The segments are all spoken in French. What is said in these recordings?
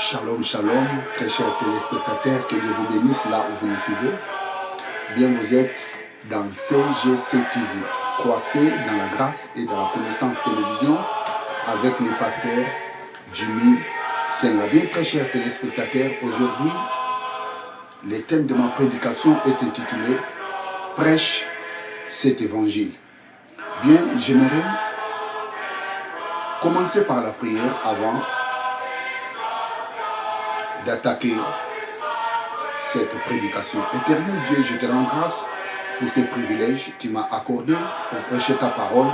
Shalom, shalom, très chers téléspectateurs, que Dieu vous bénisse là où vous nous suivez. Bien, vous êtes dans CGC TV, croissez dans la grâce et dans la connaissance télévision avec le pasteur Jimmy Senga. Bien, très chers téléspectateurs, aujourd'hui, le thème de ma prédication est intitulé « Prêche cet évangile ». Bien, j'aimerais commencer par la prière avant d'attaquer cette prédication. Éternel Dieu, je te rends grâce pour ces privilèges que tu m'as accordés pour prêcher ta parole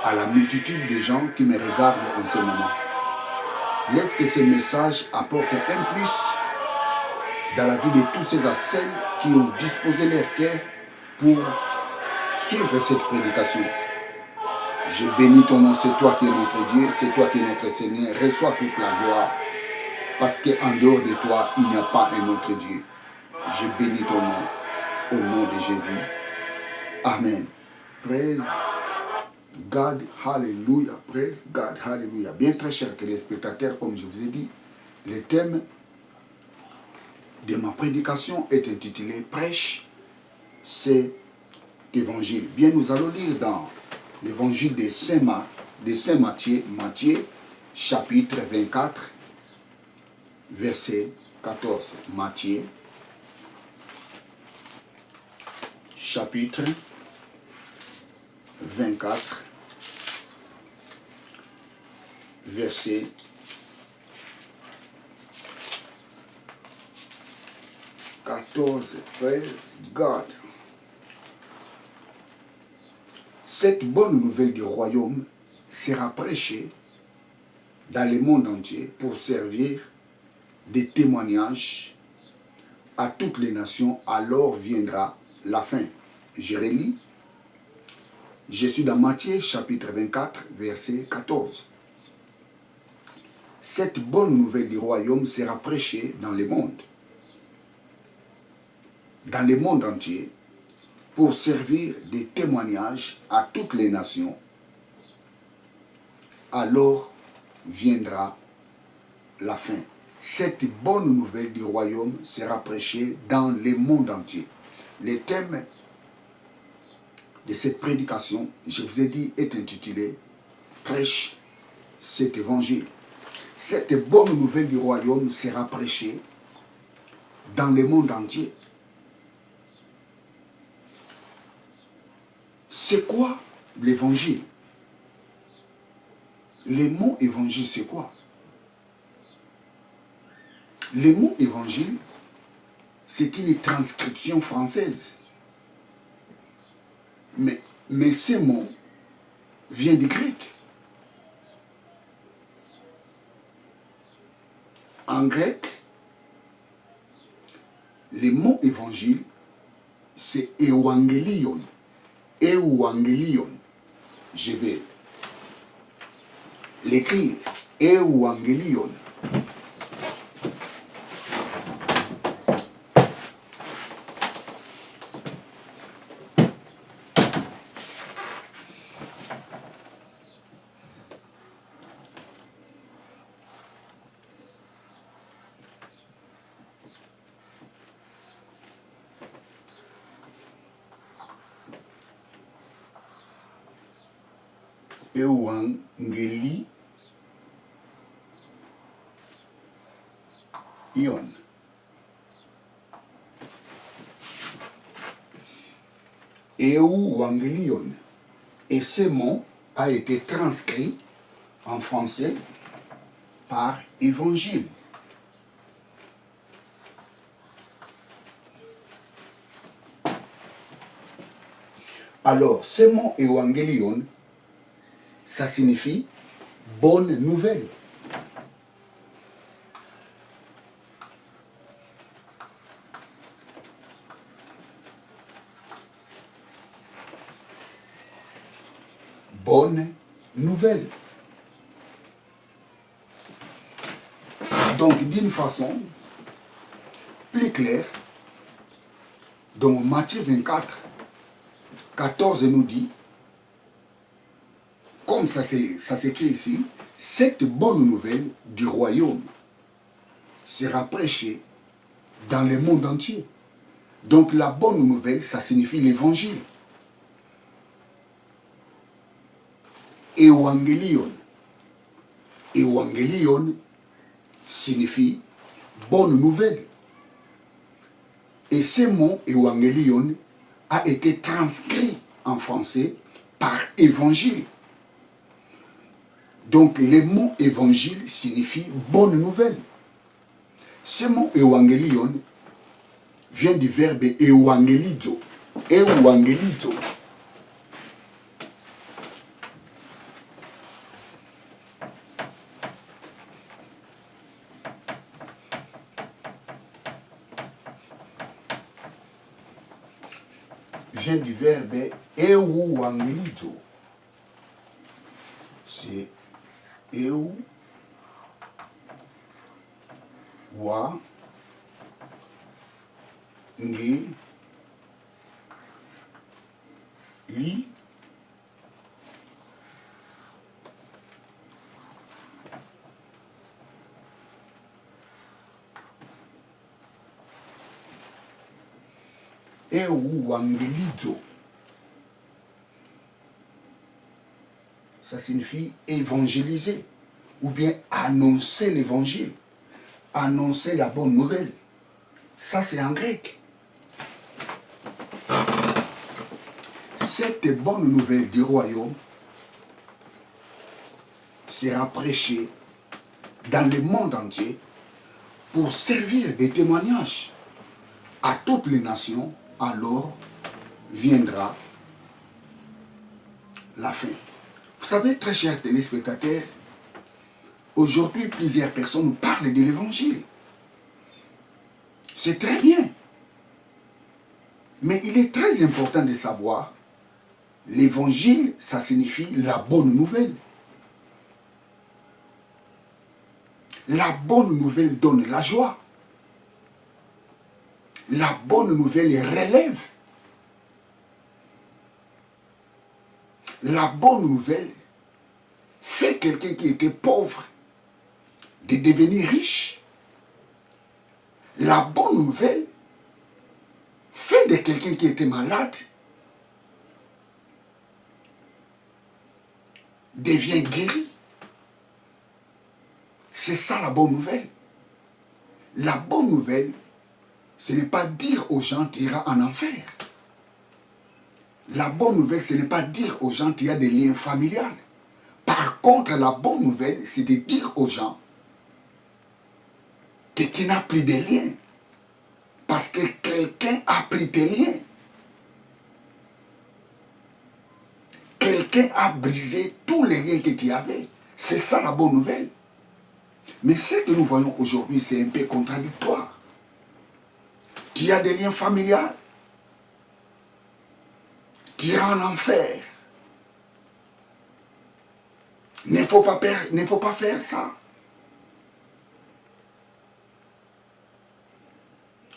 à la multitude de gens qui me regardent en ce moment. Laisse que ces messages apportent un plus dans la vie de tous ces à celles qui ont disposé leur cœur pour suivre cette prédication. Je bénis ton nom, c'est toi qui es notre Dieu, c'est toi qui es notre Seigneur. Reçois toute la gloire. Parce qu'en dehors de toi, il n'y a pas un autre Dieu. Je bénis ton nom, au nom de Jésus. Amen. Praise God, hallelujah. Praise God, hallelujah. Bien, très chers téléspectateurs, comme je vous ai dit, le thème de ma prédication est intitulé « Prêche cet évangile ». Bien, nous allons lire dans l'évangile de Saint Matthieu, chapitre 24, verset 14. Matthieu, chapitre 24, verset 14. Praise God. Cette bonne nouvelle du royaume sera prêchée dans le monde entier pour servir des témoignages à toutes les nations, alors viendra la fin. Je relis. Je suis dans Matthieu chapitre 24, verset 14. Cette bonne nouvelle du royaume sera prêchée dans le monde entier, pour servir des témoignages à toutes les nations, alors viendra la fin. Cette bonne nouvelle du royaume sera prêchée dans le monde entier. Le thème de cette prédication, je vous ai dit, est intitulé « Prêche cet évangile ». Cette bonne nouvelle du royaume sera prêchée dans le monde entier. C'est quoi l'évangile? Le mot évangile, c'est quoi? Le mot évangile, c'est une transcription française. Mais ce mot vient du grec. En grec, le mot évangile, c'est euangelion. Euangelion. Je vais l'écrire. Euangelion. Euangelion. Euangelion. Et ce mot a été transcrit en français par évangile. Alors, ce mot évangelion, ça signifie bonne nouvelle. Bonne nouvelle. Donc, d'une façon plus claire, dans Matthieu 24, 14 nous dit, comme ça s'écrit ici, cette bonne nouvelle du royaume sera prêché dans le monde entier. Donc la bonne nouvelle, ça signifie l'évangile. Evangelion. Evangelion signifie bonne nouvelle. Et ce mot évangélion a été transcrit en français par évangile. Donc le mot évangile signifie bonne nouvelle. Ce mot évangélion vient du verbe evangelizo. Evangelizo. Vient du verbe euangelizo. C'est eu wa nge li euangelizo. Ça signifie évangéliser ou bien annoncer l'évangile, annoncer la bonne nouvelle. Ça c'est en grec. Cette bonne nouvelle du royaume sera prêchée dans le monde entier pour servir de témoignage à toutes les nations. Alors viendra la fin. Vous savez, très chers téléspectateurs, aujourd'hui, plusieurs personnes parlent de l'évangile. C'est très bien. Mais il est très important de savoir, l'évangile, ça signifie la bonne nouvelle. La bonne nouvelle donne la joie. La bonne nouvelle relève. La bonne nouvelle fait quelqu'un qui était pauvre de devenir riche. La bonne nouvelle fait de quelqu'un qui était malade devient guéri. C'est ça la bonne nouvelle. La bonne nouvelle, ce n'est pas dire aux gens tu iras en enfer. La bonne nouvelle, ce n'est pas dire aux gens qu'il y a des liens familiaux. Par contre, la bonne nouvelle, c'est de dire aux gens que tu n'as plus de liens. Parce que quelqu'un a pris tes liens. Quelqu'un a brisé tous les liens que tu avais. C'est ça la bonne nouvelle. Mais ce que nous voyons aujourd'hui, c'est un peu contradictoire. Tu as des liens familiaux. Tu iras en enfer. Il ne faut pas faire ça.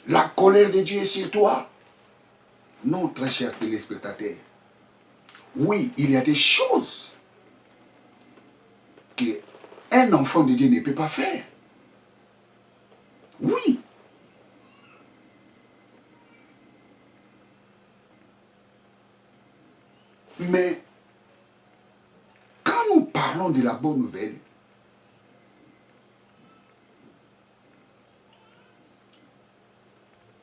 La colère de Dieu est sur toi. Non, très chers téléspectateurs. Oui, il y a des choses qu'un enfant de Dieu ne peut pas faire. Oui. Mais quand nous parlons de la bonne nouvelle,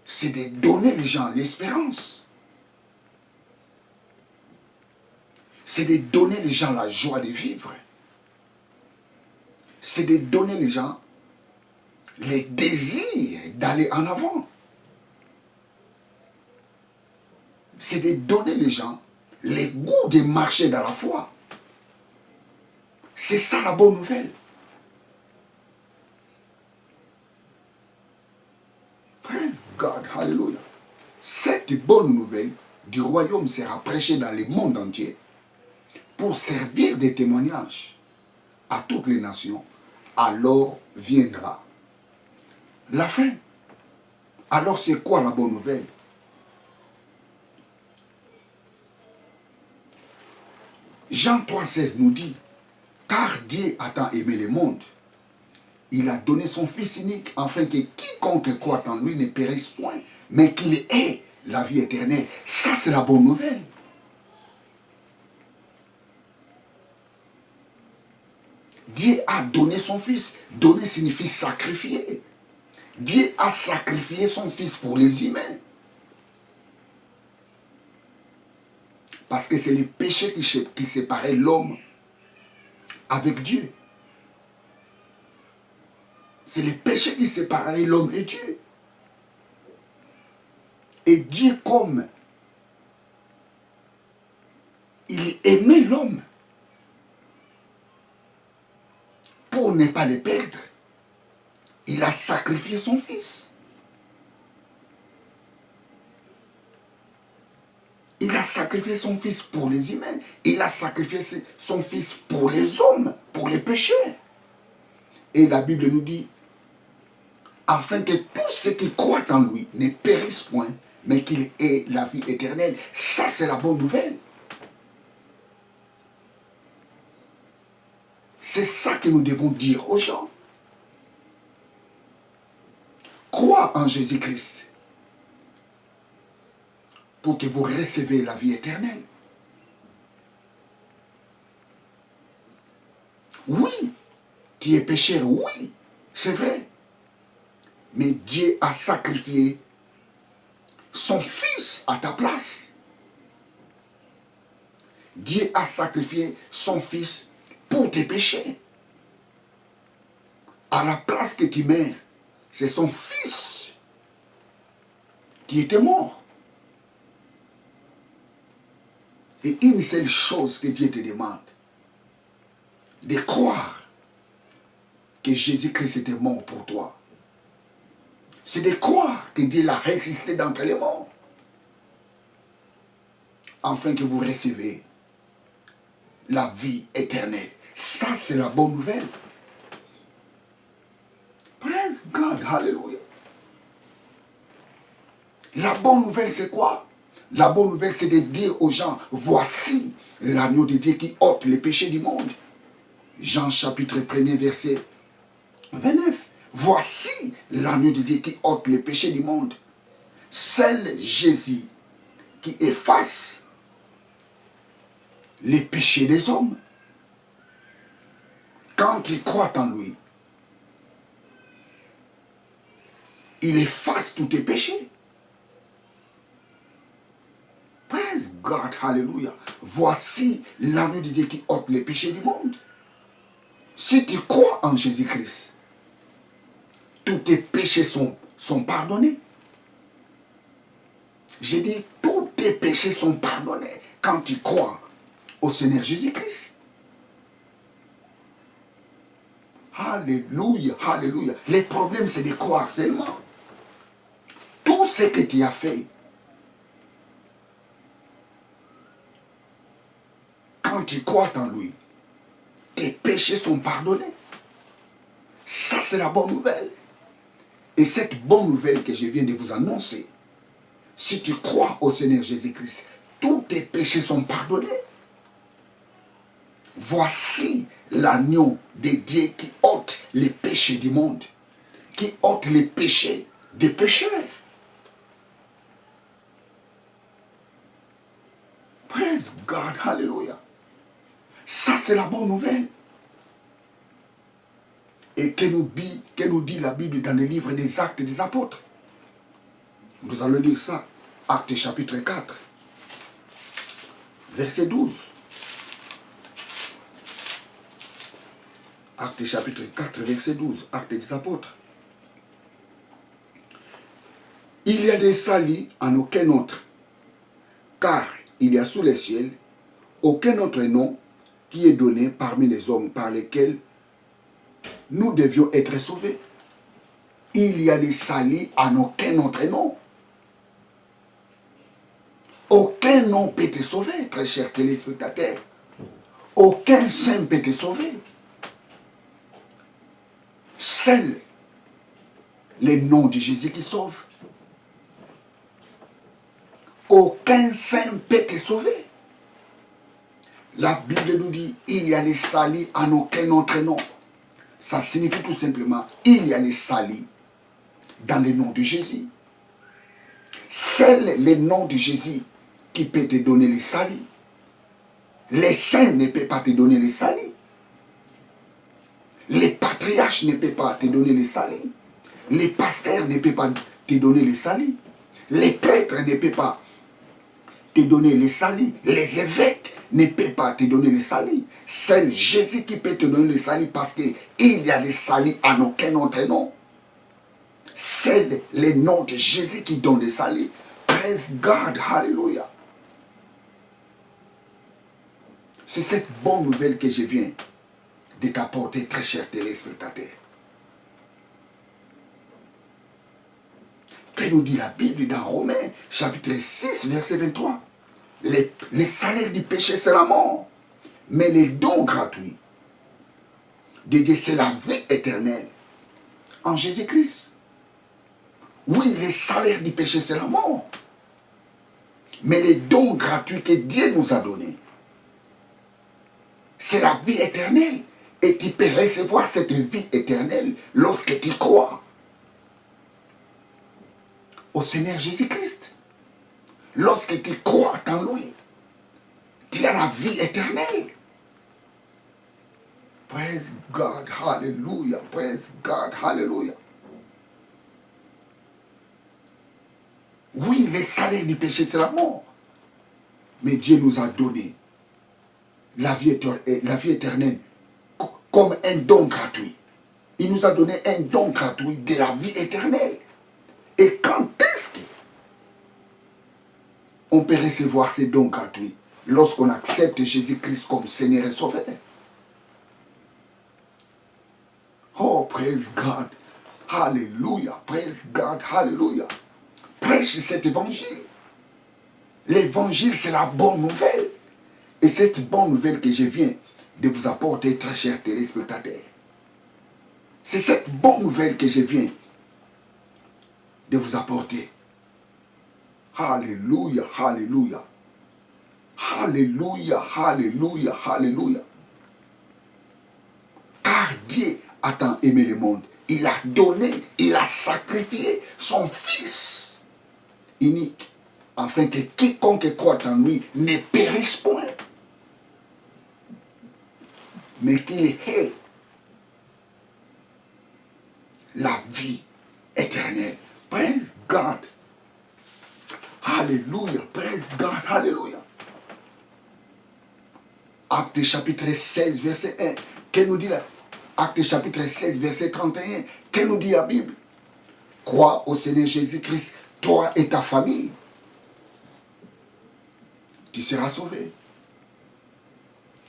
c'est de donner les gens l'espérance. C'est de donner les gens la joie de vivre. C'est de donner les gens les désirs d'aller en avant. C'est de donner les gens les goûts de marcher dans la foi. C'est ça la bonne nouvelle. Praise God, hallelujah. Cette bonne nouvelle du royaume sera prêchée dans le monde entier pour servir de témoignage à toutes les nations. Alors viendra la fin. Alors c'est quoi la bonne nouvelle? Jean 3,16 nous dit, car Dieu a tant aimé le monde, il a donné son Fils unique, afin que quiconque croit en lui ne périsse point, mais qu'il ait la vie éternelle. Ça, c'est la bonne nouvelle. Dieu a donné son Fils. Donner signifie sacrifier. Dieu a sacrifié son Fils pour les humains. Parce que c'est le péché qui séparait l'homme avec Dieu. C'est le péché qui séparait l'homme et Dieu. Et Dieu, comme il aimait l'homme, pour ne pas le perdre, il a sacrifié son Fils. Il a sacrifié son Fils pour les humains. Il a sacrifié son Fils pour les hommes, pour les péchés. Et la Bible nous dit, afin que tous ceux qui croient en lui ne périssent point, mais qu'il ait la vie éternelle. Ça, c'est la bonne nouvelle. C'est ça que nous devons dire aux gens. Crois en Jésus-Christ pour que vous receviez la vie éternelle. Oui, tu es pécheur, oui, c'est vrai. Mais Dieu a sacrifié son Fils à ta place. Dieu a sacrifié son Fils pour tes péchés. À la place que tu meurs, c'est son Fils qui était mort. Et une seule chose que Dieu te demande, de croire que Jésus-Christ était mort pour toi. C'est de croire que Dieu l'a ressuscité d'entre les morts, afin que vous recevez la vie éternelle. Ça, c'est la bonne nouvelle. Praise God, hallelujah. La bonne nouvelle, c'est quoi? La bonne nouvelle, c'est de dire aux gens, voici l'agneau de Dieu qui ôte les péchés du monde. Jean chapitre 1er, verset 29. Voici l'agneau de Dieu qui ôte les péchés du monde. Seul Jésus qui efface les péchés des hommes. Quand tu crois en lui, il efface tous tes péchés. Praise God, hallelujah. Voici l'agneau de Dieu qui ôte les péchés du monde. Si tu crois en Jésus-Christ, tous tes péchés sont pardonnés. J'ai dit, tous tes péchés sont pardonnés quand tu crois au Seigneur Jésus-Christ. Alléluia, alléluia. Le problème, c'est de croire seulement. Tout ce que tu as fait, quand tu crois en lui, tes péchés sont pardonnés. Ça, c'est la bonne nouvelle. Et cette bonne nouvelle que je viens de vous annoncer, si tu crois au Seigneur Jésus-Christ, tous tes péchés sont pardonnés. Voici l'agneau de Dieu qui ôte les péchés du monde, qui ôte les péchés des pécheurs. Praise God, hallelujah. Ça, c'est la bonne nouvelle. Et que nous dit la Bible dans le livre des Actes des Apôtres. Nous allons lire ça. Actes chapitre 4, verset 12. Actes chapitre 4, verset 12. Actes des Apôtres. Il y a des salis en aucun autre, car il y a sous les ciels aucun autre nom qui est donné parmi les hommes par lesquels nous devions être sauvés. Il y a des salis en aucun autre nom. Aucun nom peut te sauver, très chers téléspectateurs. Aucun saint peut te sauver. Seul le nom de Jésus qui sauve. Aucun saint peut te sauver. La Bible nous dit, il y a les salis en aucun autre nom. Ça signifie tout simplement, il y a les salis dans le nom de Jésus. C'est le nom de Jésus qui peut te donner les salis. Les saints ne peuvent pas te donner les salis. Les patriarches ne peuvent pas te donner les salis. Les pasteurs ne peuvent pas te donner les salis. Les prêtres ne peuvent pas te donner les salis. Les évêques ne peuvent pas te donner les salis. C'est Jésus qui peut te donner les salis parce qu'il y a les salis en aucun autre nom. C'est le nom de Jésus qui donne les salis. Praise God, hallelujah. C'est cette bonne nouvelle que je viens de t'apporter, très chers téléspectateurs. Que nous dit la Bible dans Romains, chapitre 6, verset 23. Les salaires du péché, c'est la mort. Mais les dons gratuits de Dieu, c'est la vie éternelle en Jésus-Christ. Oui, les salaires du péché, c'est la mort. Mais les dons gratuits que Dieu nous a donnés, c'est la vie éternelle. Et tu peux recevoir cette vie éternelle lorsque tu crois au Seigneur Jésus-Christ. Lorsque tu crois en lui, tu as la vie éternelle. Praise God, hallelujah, praise God, hallelujah. Oui, les salaires du péché, c'est la mort. Mais Dieu nous a donné la vie éternelle comme un don gratuit. Il nous a donné un don gratuit de la vie éternelle. Et quand est-ce qu'on peut recevoir ces dons gratuits? Lorsqu'on accepte Jésus-Christ comme Seigneur et Sauveur. Oh, praise God. Hallelujah. Praise God. Hallelujah. Prêche cet évangile. L'évangile, c'est la bonne nouvelle. Et cette bonne nouvelle que je viens de vous apporter, très chers téléspectateurs. C'est cette bonne nouvelle que je viens de vous apporter. Alléluia, alléluia. Alléluia, alléluia, alléluia. Car Dieu a tant aimé le monde. Il a donné, il a sacrifié son Fils unique, afin que quiconque croit en lui ne périsse point, mais qu'il ait la vie éternelle. Praise God. Alléluia. Praise God. Alléluia. Acte chapitre 16, verset 1. Qu'est-ce nous dit là? Acte chapitre 16, verset 31. Qu'est-ce nous dit la Bible? Crois au Seigneur Jésus-Christ, toi et ta famille. Tu seras sauvé.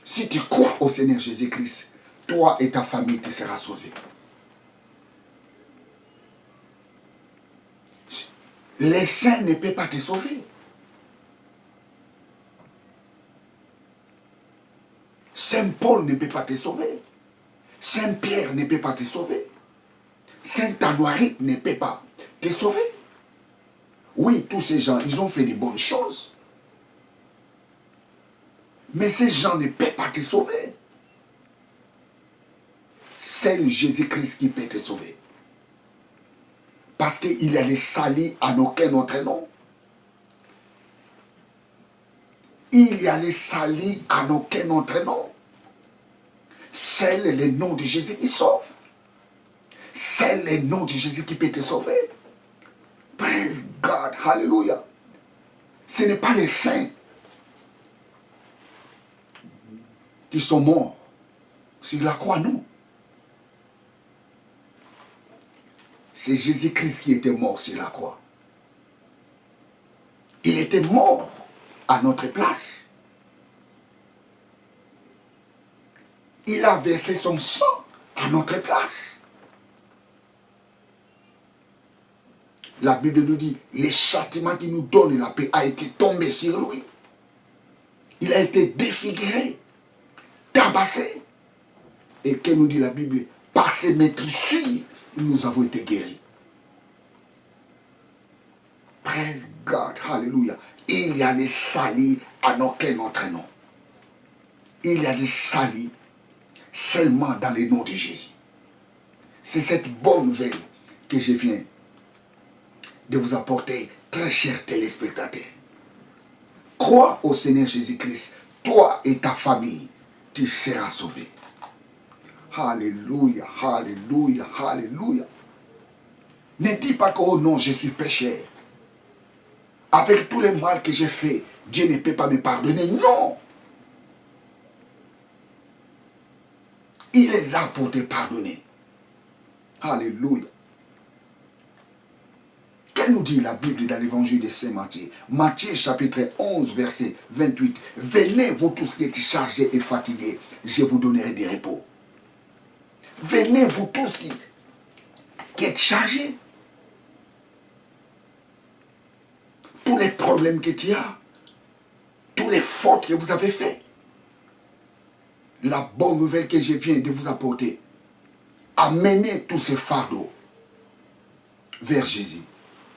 Si tu crois au Seigneur Jésus-Christ, toi et ta famille, tu seras sauvé. Les saints ne peuvent pas te sauver. Saint Paul ne peut pas te sauver. Saint Pierre ne peut pas te sauver. Saint Anoïde ne peut pas te sauver. Oui, tous ces gens, ils ont fait des bonnes choses. Mais ces gens ne peuvent pas te sauver. C'est Jésus-Christ qui peut te sauver. Parce qu'il a les salis en aucun autre nom. Il y a les salis en aucun autre nom. C'est le nom de Jésus qui sauve. C'est le nom de Jésus qui peut te sauver. Praise God, hallelujah. Ce n'est pas les saints qui sont morts sur la croix, non. C'est Jésus-Christ qui était mort sur la croix. Il était mort à notre place. Il a versé son sang à notre place. La Bible nous dit, le châtiment qui nous donne la paix a été tombé sur lui. Il a été défiguré, tabassé. Et que nous dit la Bible? Par ses meurtrissures, nous avons été guéris. Praise God, hallelujah. Il y a des salis en aucun autre nom. Il y a des salis seulement dans le nom de Jésus. C'est cette bonne nouvelle que je viens de vous apporter, très chers téléspectateurs. Crois au Seigneur Jésus-Christ, toi et ta famille, tu seras sauvé. Alléluia, alléluia, alléluia. Ne dis pas que, oh non, je suis pécheur. Avec tous les mal que j'ai fait, Dieu ne peut pas me pardonner. Non! Il est là pour te pardonner. Alléluia. Qu'elle nous dit la Bible dans l'évangile de Saint Matthieu? Matthieu chapitre 11, verset 28. Venez, vous tous qui êtes chargés et fatigués, je vous donnerai du repos. Venez, vous tous qui êtes chargés. Tous les problèmes que tu as, tous les fautes que vous avez faites. La bonne nouvelle que je viens de vous apporter, amenez tous ces fardeaux vers Jésus.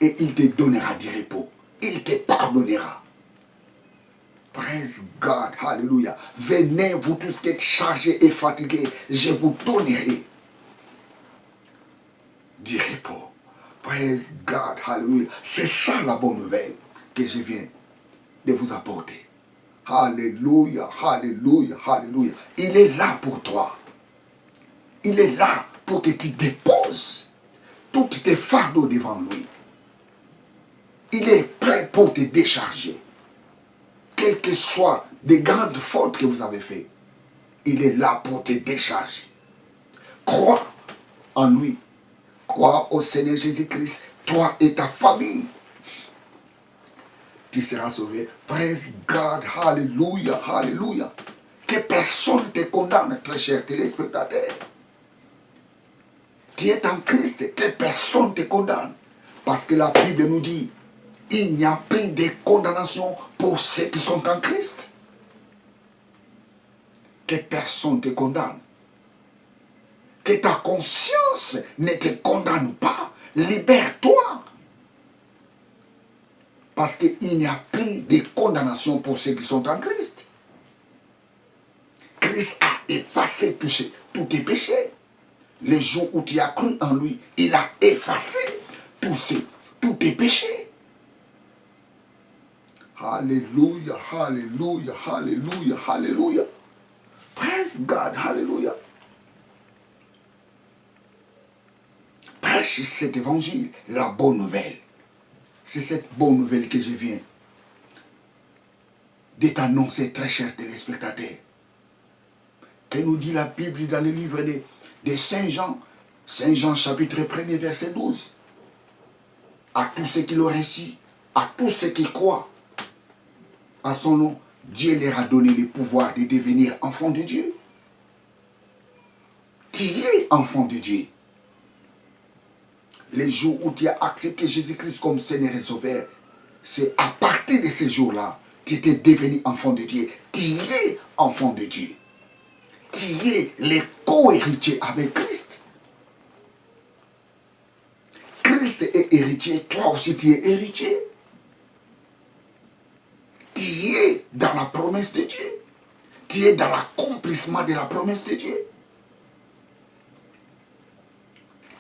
Et il te donnera du repos. Il te pardonnera. Praise God. Alléluia. Venez, vous tous qui êtes chargés et fatigués, je vous donnerai du repos. Praise God. Alléluia. C'est ça la bonne nouvelle que je viens de vous apporter. Alléluia. Alléluia. Alléluia. Il est là pour toi. Il est là pour que tu déposes tous tes fardeaux devant lui. Il est prêt pour te décharger. Quelles que soient les grandes fautes que vous avez faites, il est là pour te décharger. Crois en lui. Crois au Seigneur Jésus-Christ, toi et ta famille. Tu seras sauvé. Praise God. Alléluia. Alléluia. Que personne ne te condamne, très cher téléspectateur. Tu es en Christ, que personne ne te condamne. Parce que la Bible nous dit, il n'y a plus de condamnation pour ceux qui sont en Christ. Que personne ne te condamne. Que ta conscience ne te condamne pas. Libère-toi. Parce qu'il n'y a plus de condamnation pour ceux qui sont en Christ. Christ a effacé tous tes péchés. Les jours où tu as cru en lui, il a effacé tous tes péchés. Alléluia, alléluia, alléluia, alléluia. Praise God, alléluia. Prêche cet évangile, la bonne nouvelle. C'est cette bonne nouvelle que je viens de t'annoncer, très chers téléspectateurs. Que nous dit la Bible dans le livre de Saint Jean, Saint Jean chapitre 1er verset 12. À tous ceux qui l'ont reçu, à tous ceux qui croient à son nom, Dieu leur a donné le pouvoir de devenir enfants de Dieu. Tu es enfant de Dieu. Les jours où tu as accepté Jésus-Christ comme Seigneur et Sauveur, c'est à partir de ces jours-là, tu étais devenu enfant de Dieu. Tu es enfant de Dieu. Tu es le co-héritier avec Christ. Christ est héritier, toi aussi tu es héritier. Tu es dans la promesse de Dieu. Tu es dans l'accomplissement de la promesse de Dieu.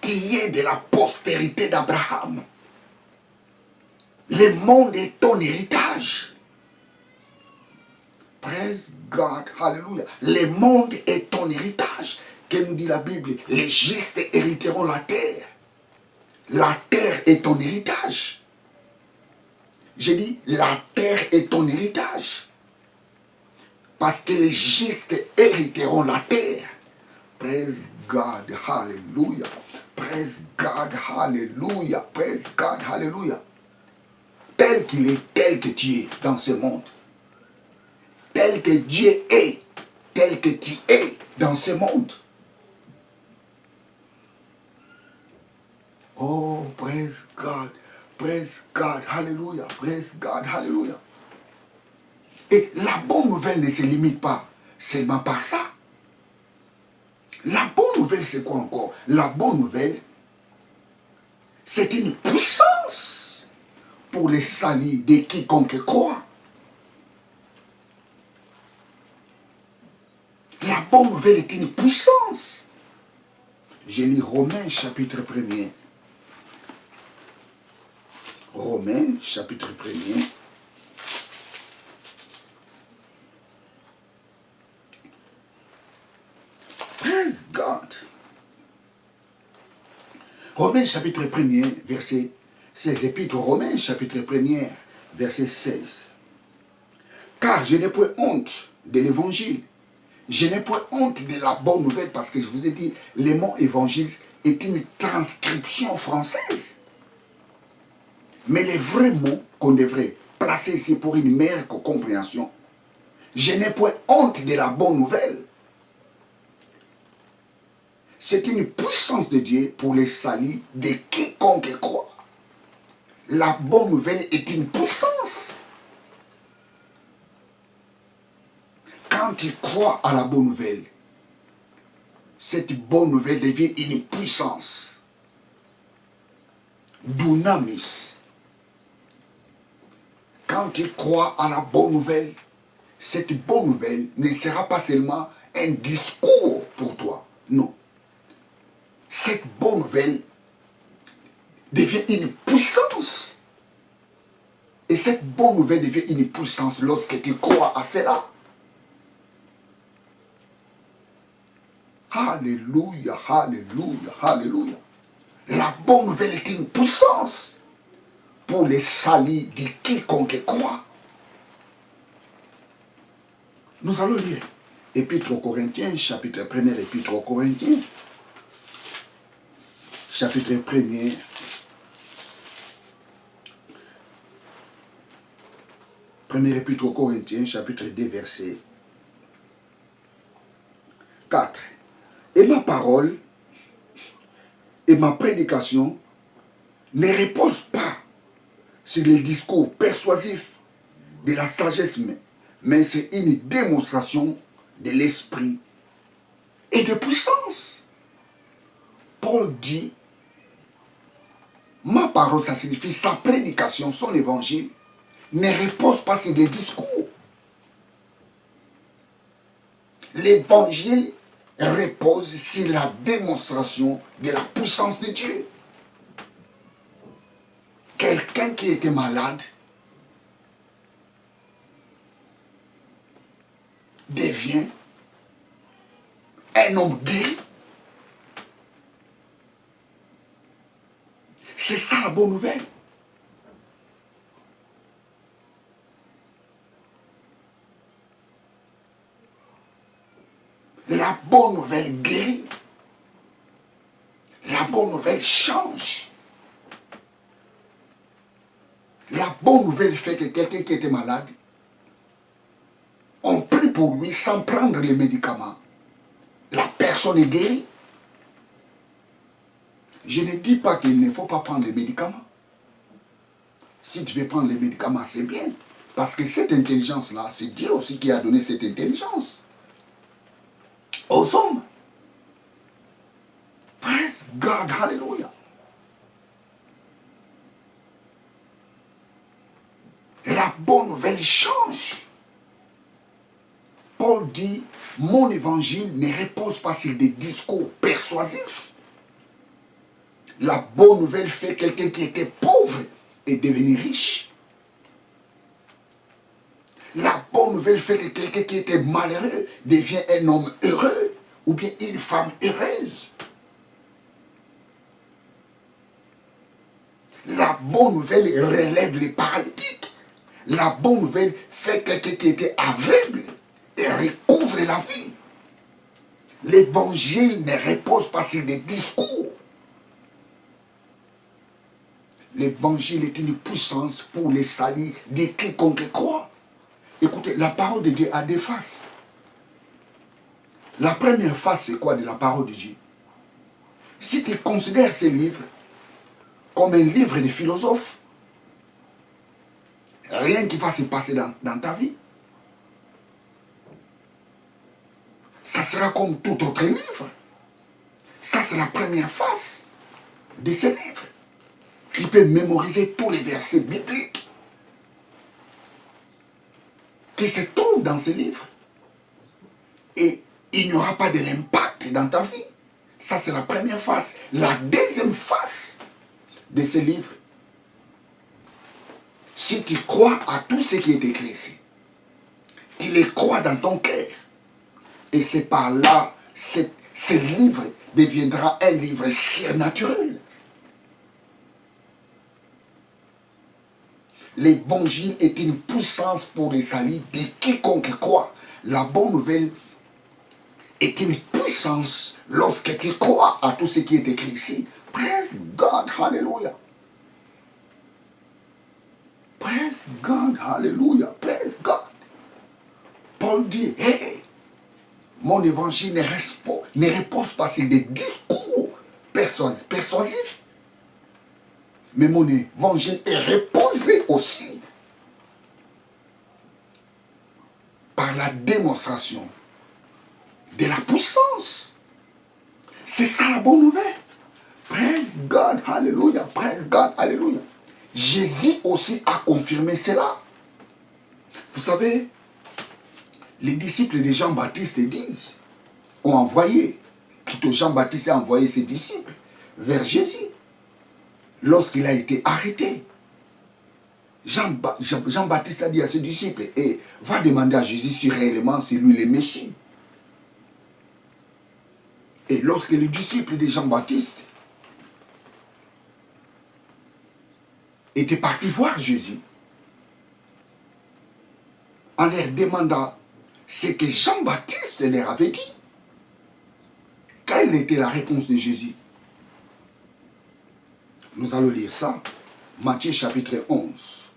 Tu es de la postérité d'Abraham. Le monde est ton héritage. Praise God, hallelujah. Le monde est ton héritage. Que nous dit la Bible? Les justes hériteront la terre. La terre est ton héritage. J'ai dit, la terre est ton héritage. Parce que les justes hériteront la terre. Praise God, hallelujah. Praise God, hallelujah. Praise God, hallelujah. Tel qu'il est, tel que tu es dans ce monde. Tel que Dieu est, tel que tu es dans ce monde. Oh, praise God, hallelujah, praise God, hallelujah. Et la bonne nouvelle ne se limite pas seulement par ça. La bonne nouvelle, c'est quoi encore? La bonne nouvelle, c'est une puissance pour les salut de quiconque croit. La bonne nouvelle est une puissance. Je lis Romains chapitre 1er. Romains chapitre 1er. Praise God. Romains chapitre 1er, verset 16. Épître Romains chapitre 1er, verset 16. Car je n'ai point honte de l'évangile. Je n'ai point honte de la bonne nouvelle, parce que je vous ai dit, le mot évangile est une transcription française. Mais les vrais mots qu'on devrait placer ici pour une meilleure compréhension, je n'ai point honte de la bonne nouvelle. C'est une puissance de Dieu pour les salut de quiconque croit. La bonne nouvelle est une puissance. Quand tu crois à la bonne nouvelle, cette bonne nouvelle devient une puissance. Dunamis. Quand tu crois à la bonne nouvelle, cette bonne nouvelle ne sera pas seulement un discours pour toi. Non. Cette bonne nouvelle devient une puissance. Et cette bonne nouvelle devient une puissance lorsque tu crois à cela. Alléluia, alléluia, alléluia. La bonne nouvelle est une puissance pour les salut de quiconque croit. Nous allons lire Épître aux Corinthiens, chapitre 1er, Épître aux Corinthiens, chapitre 1er, premier Épître aux Corinthiens, chapitre 2, verset 4. Et ma parole et ma prédication ne reposent pas sur les discours persuasifs de la sagesse, mais c'est une démonstration de l'esprit et de puissance. Paul dit, ma parole, ça signifie sa prédication, son évangile, ne repose pas sur les discours. L'évangile repose sur la démonstration de la puissance de Dieu. Quelqu'un qui était malade devient un homme guéri. C'est ça la bonne nouvelle. La bonne nouvelle guérit. La bonne nouvelle change. La bonne nouvelle fait que quelqu'un qui était malade, on prie pour lui sans prendre les médicaments. La personne est guérie. Je ne dis pas qu'il ne faut pas prendre les médicaments. Si tu veux prendre les médicaments, c'est bien. Parce que cette intelligence-là, c'est Dieu aussi qui a donné cette intelligence aux hommes. Praise God, hallelujah. La bonne nouvelle change. Paul dit, mon évangile ne repose pas sur des discours persuasifs. La bonne nouvelle fait quelqu'un qui était pauvre et devenir riche. La bonne nouvelle fait que quelqu'un qui était malheureux devient un homme heureux ou bien une femme heureuse. La bonne nouvelle relève les paralytiques. La bonne nouvelle fait quelqu'un qui était aveugle et recouvre la vie. L'évangile ne repose pas sur des discours. L'évangile est une puissance pour les salut de quiconque croit. Écoutez, la parole de Dieu a deux faces. La première face, c'est quoi de la parole de Dieu? Si tu considères ce livre comme un livre de philosophe, rien qui va se passer dans ta vie. Ça sera comme tout autre livre. Ça, c'est la première face de ce livre. Tu peux mémoriser tous les versets bibliques qui se trouvent dans ce livre. Et il n'y aura pas de l'impact dans ta vie. Ça, c'est la première face. La deuxième face de ce livre, si tu crois à tout ce qui est écrit ici, tu les crois dans ton cœur. Et c'est par là, ce livre deviendra un livre surnaturel. L'évangile est une puissance pour les salut de quiconque croit. La bonne nouvelle est une puissance lorsque tu crois à tout ce qui est écrit ici. Praise God, hallelujah. Praise God, hallelujah, praise God. Paul dit, hey, mon évangile ne repose pas sur des discours persuasifs, mais mon évangile est reposé aussi par la démonstration de la puissance. C'est ça la bonne nouvelle. Praise God, hallelujah, praise God, hallelujah. Jésus aussi a confirmé cela. Vous savez, les disciples de Jean-Baptiste disent, ont envoyé, plutôt Jean-Baptiste a envoyé ses disciples vers Jésus lorsqu'il a été arrêté. Jean-Baptiste a dit à ses disciples, et va demander à Jésus si réellement c'est lui le Messie. Et lorsque les disciples de Jean-Baptiste étaient partis voir Jésus, en leur demandant ce que Jean-Baptiste leur avait dit, quelle était la réponse de Jésus? Nous allons lire ça, Matthieu chapitre 11.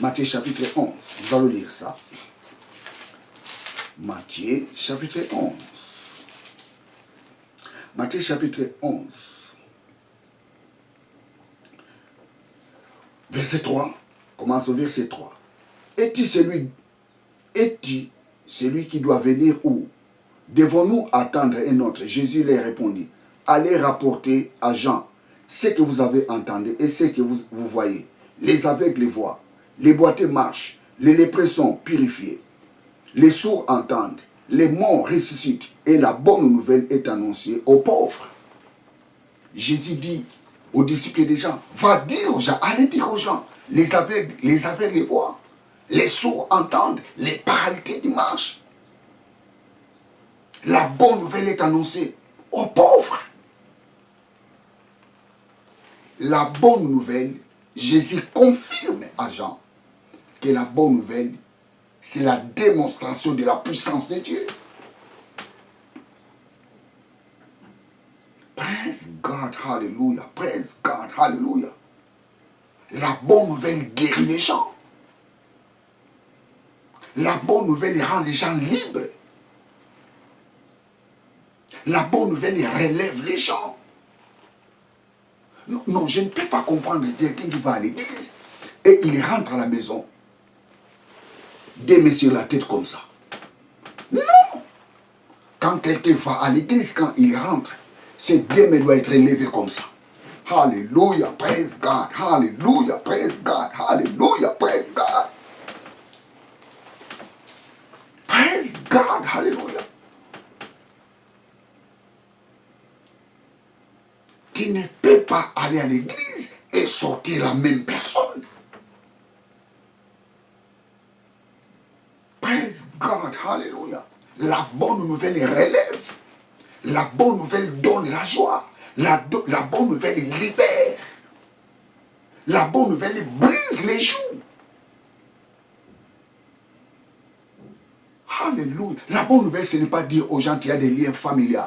Matthieu chapitre 11, nous allons lire ça. Matthieu chapitre 11. Matthieu chapitre 11. Verset 3. Commence au verset 3. Es-tu celui qui doit venir où? Devons-nous attendre un autre? Jésus leur répondit, allez rapporter à Jean ce que vous avez entendu et ce que vous voyez. Les aveugles voient, les boiteux marchent, les lépreux sont purifiés, les sourds entendent, les morts ressuscitent et la bonne nouvelle est annoncée aux pauvres. Jésus dit aux disciples des gens, va dire aux gens, allez dire aux gens, les aveugles voient, les sourds entendent, les paralytiques marchent. La bonne nouvelle est annoncée aux pauvres. La bonne nouvelle, Jésus confirme à Jean que la bonne nouvelle, c'est la démonstration de la puissance de Dieu. Praise God, hallelujah. Praise God, hallelujah. La bonne nouvelle guérit les gens. La bonne nouvelle rend les gens libres. La bonne nouvelle relève les gens. Non, non, je ne peux pas comprendre quelqu'un qui va à l'église et il rentre à la maison, des mains sur la tête comme ça. Non! Quand quelqu'un va à l'église, quand il rentre, ses deux mains doivent être élevées comme ça. Hallelujah, praise God, hallelujah, praise God, hallelujah, praise God. Praise God, hallelujah. Tu ne peux pas aller à l'église et sortir la même personne. Praise God, hallelujah. La bonne nouvelle relève. La bonne nouvelle donne la joie. La bonne nouvelle libère. La bonne nouvelle brise les joues. Alléluia. La bonne nouvelle, ce n'est pas dire aux gens qu'il y a des liens familiaux.